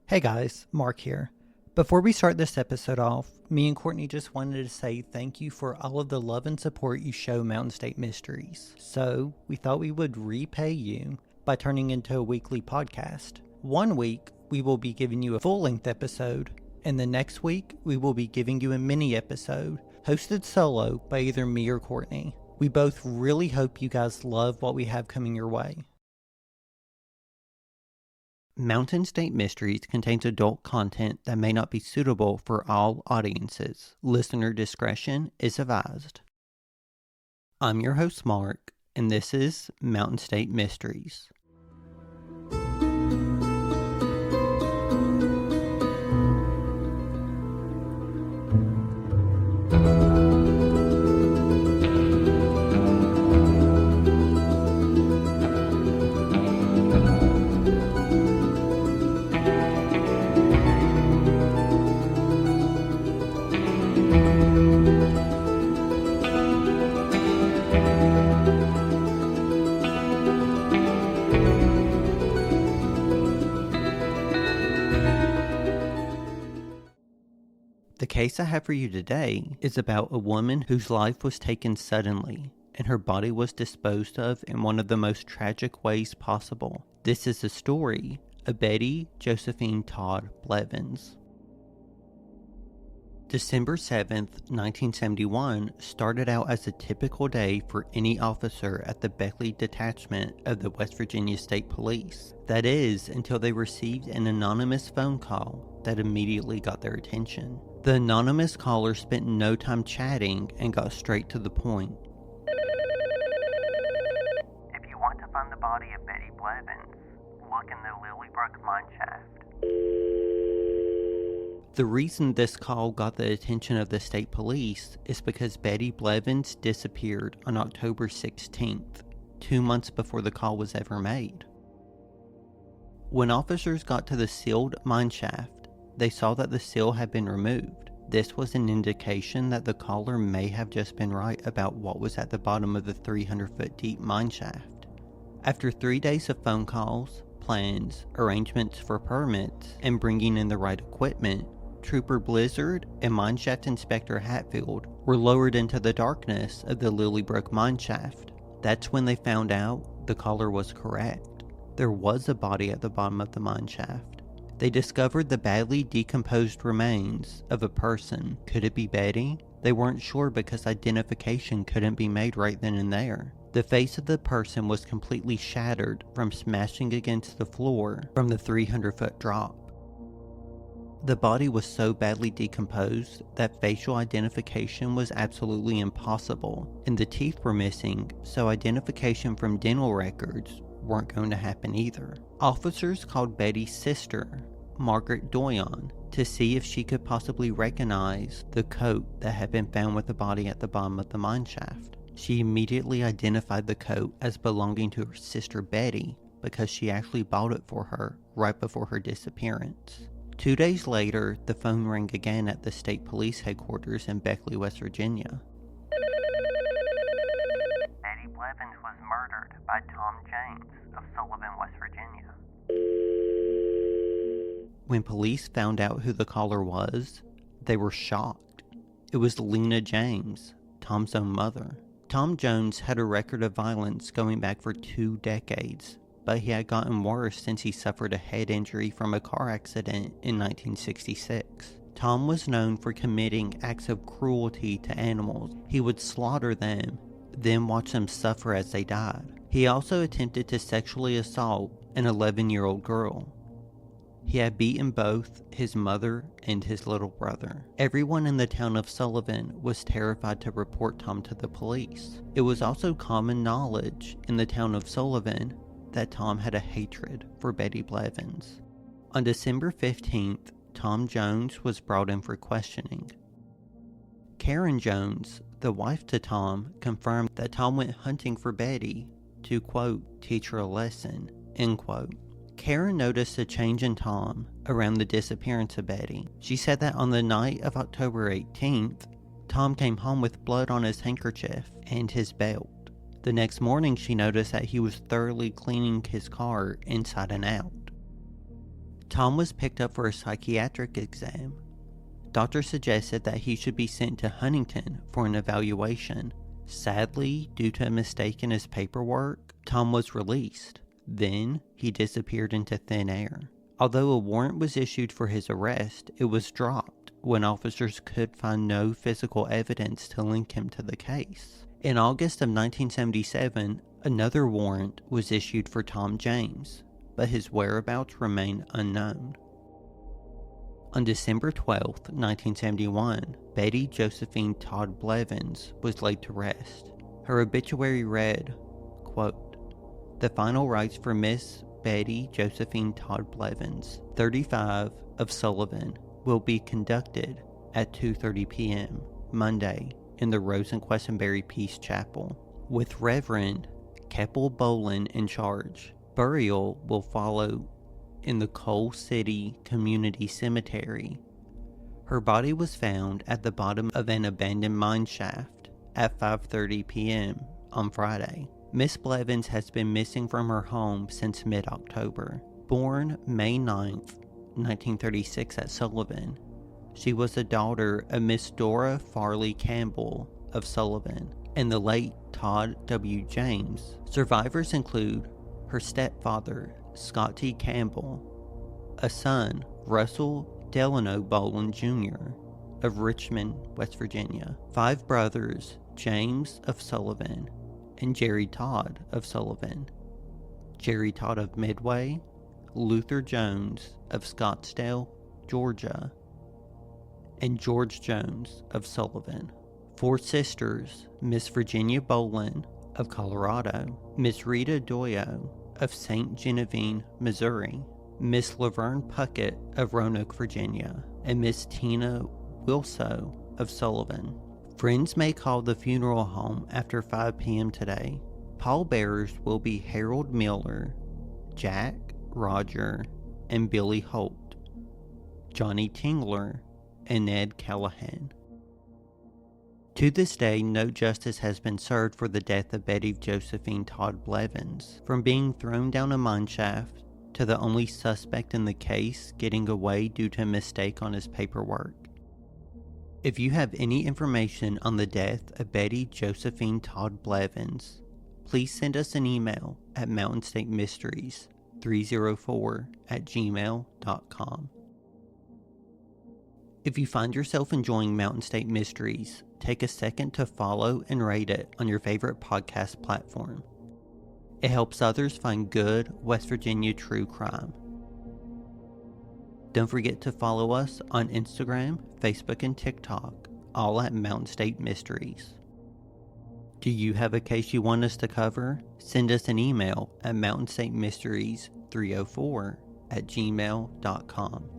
Hey guys, Mark here. Before we start this episode off, me and Courtney just wanted to say thank you for all of the love and support you show Mountain State Mysteries. So, we thought we would repay you by turning into a weekly podcast. One week, we will be giving you a full-length episode, and the next week, we will be giving you a mini episode, hosted solo by either me or Courtney. We both really hope you guys love what we have coming your way. Mountain State Mysteries contains adult content that may not be suitable for all audiences. Listener discretion is advised. I'm your host, Mark, and this is Mountain State Mysteries. The case I have for you today is about a woman whose life was taken suddenly and her body was disposed of in one of the most tragic ways possible. This is the story of Betty Josephine Todd Blevins. December 7th, 1971 started out as a typical day for any officer at the Beckley Detachment of the West Virginia State Police. That is, until they received an anonymous phone call that immediately got their attention. The anonymous caller spent no time chatting and got straight to the point. If you want to find the body of Betty Blevins, look in the Lilybrook mine shaft. The reason this call got the attention of the state police is because Betty Blevins disappeared on October 16th, 2 months before the call was ever made. When officers got to the sealed mine shaft, they saw that the seal had been removed. This was an indication that the caller may have just been right about what was at the bottom of the 300-foot deep mine shaft. After 3 days of phone calls, plans, arrangements for permits, and bringing in the right equipment, Trooper Blizzard and Mineshaft Inspector Hatfield were lowered into the darkness of the Lilybrook mine shaft. That's when they found out the caller was correct. There was a body at the bottom of the mine shaft. They discovered the badly decomposed remains of a person. Could it be Betty? They weren't sure because identification couldn't be made right then and there. The face of the person was completely shattered from smashing against the floor from the 300-foot drop. The body was so badly decomposed that facial identification was absolutely impossible, and the teeth were missing, so identification from dental records weren't going to happen either. Officers called Betty's sister, Margaret Doyon, to see if she could possibly recognize the coat that had been found with the body at the bottom of the mine shaft. She immediately identified the coat as belonging to her sister Betty because she actually bought it for her right before her disappearance. 2 days later, the phone rang again at the state police headquarters in Beckley, West Virginia. Betty Blevins was murdered by Tom James of Sullivan, West Virginia. When police found out who the caller was, they were shocked. It was Lena James, Tom's own mother. Tom Jones had a record of violence going back for 2 decades, but he had gotten worse since he suffered a head injury from a car accident in 1966. Tom was known for committing acts of cruelty to animals. He would slaughter them, then watch them suffer as they died. He also attempted to sexually assault an 11-year-old girl. He had beaten both his mother and his little brother. Everyone in the town of Sullivan was terrified to report Tom to the police. It was also common knowledge in the town of Sullivan that Tom had a hatred for Betty Blevins. On December 15th, Tom Jones was brought in for questioning. Karen Jones, the wife to Tom, confirmed that Tom went hunting for Betty to, quote, teach her a lesson, end quote. Karen noticed a change in Tom around the disappearance of Betty. She said that on the night of October 18th, Tom came home with blood on his handkerchief and his belt. The next morning, she noticed that he was thoroughly cleaning his car inside and out. Tom was picked up for a psychiatric exam. Doctors suggested that he should be sent to Huntington for an evaluation. Sadly, due to a mistake in his paperwork, Tom was released. Then, he disappeared into thin air. Although a warrant was issued for his arrest, it was dropped when officers could find no physical evidence to link him to the case. In August of 1977, another warrant was issued for Tom James, but his whereabouts remain unknown. On December 12, 1971, Betty Josephine Todd Blevins was laid to rest. Her obituary read, quote, "The final rites for Miss Betty Josephine Todd Blevins, 35 of Sullivan, will be conducted at 2:30 p.m. Monday in the Rose and Questenberry Peace Chapel, with Reverend Keppel Bolin in charge. Burial will follow in the Coal City Community Cemetery. Her body was found at the bottom of an abandoned mine shaft at 5:30 p.m. on Friday. Miss Blevins has been missing from her home since mid-October. Born May 9th, 1936 at Sullivan, she was the daughter of Miss Dora Farley Campbell of Sullivan and the late Todd W. James. Survivors include her stepfather, Scott T. Campbell, a son, Russell Delano Bolin Jr. of Richmond, West Virginia, 5 brothers, James of Sullivan and Jerry Todd of Sullivan, Jerry Todd of Midway, Luther Jones of Scottsdale, Georgia, and George Jones of Sullivan. 4 sisters, Miss Virginia Bolin of Colorado, Miss Rita Doyo of St. Genevieve, Missouri, Miss Laverne Puckett of Roanoke, Virginia, and Miss Tina Wilso of Sullivan. Friends may call the funeral home after 5 p.m. today. Pallbearers will be Harold Miller, Jack, Roger, and Billy Holt, Johnny Tingler, and Ned Callahan. To this day, no justice has been served for the death of Betty Josephine Todd Blevins. From being thrown down a mine shaft to the only suspect in the case getting away due to a mistake on his paperwork. If you have any information on the death of Betty Josephine Todd Blevins, please send us an email at mountainstatemysteries304@gmail.com. If you find yourself enjoying Mountain State Mysteries, take a second to follow and rate it on your favorite podcast platform. It helps others find good West Virginia true crime. Don't forget to follow us on Instagram, Facebook, and TikTok, all at Mountain State Mysteries. Do you have a case you want us to cover? Send us an email at mountainstatemysteries304@gmail.com.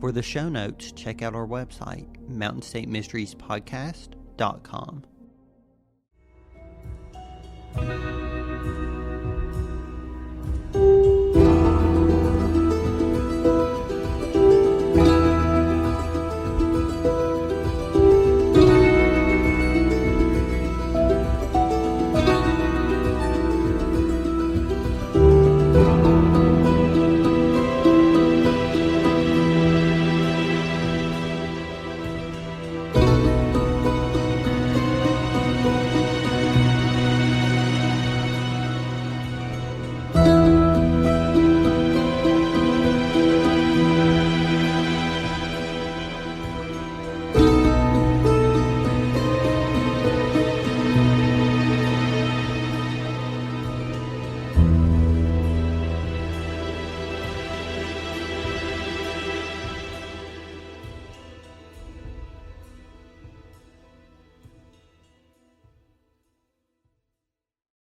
For the show notes, check out our website, mountainstatemysteriespodcast.com.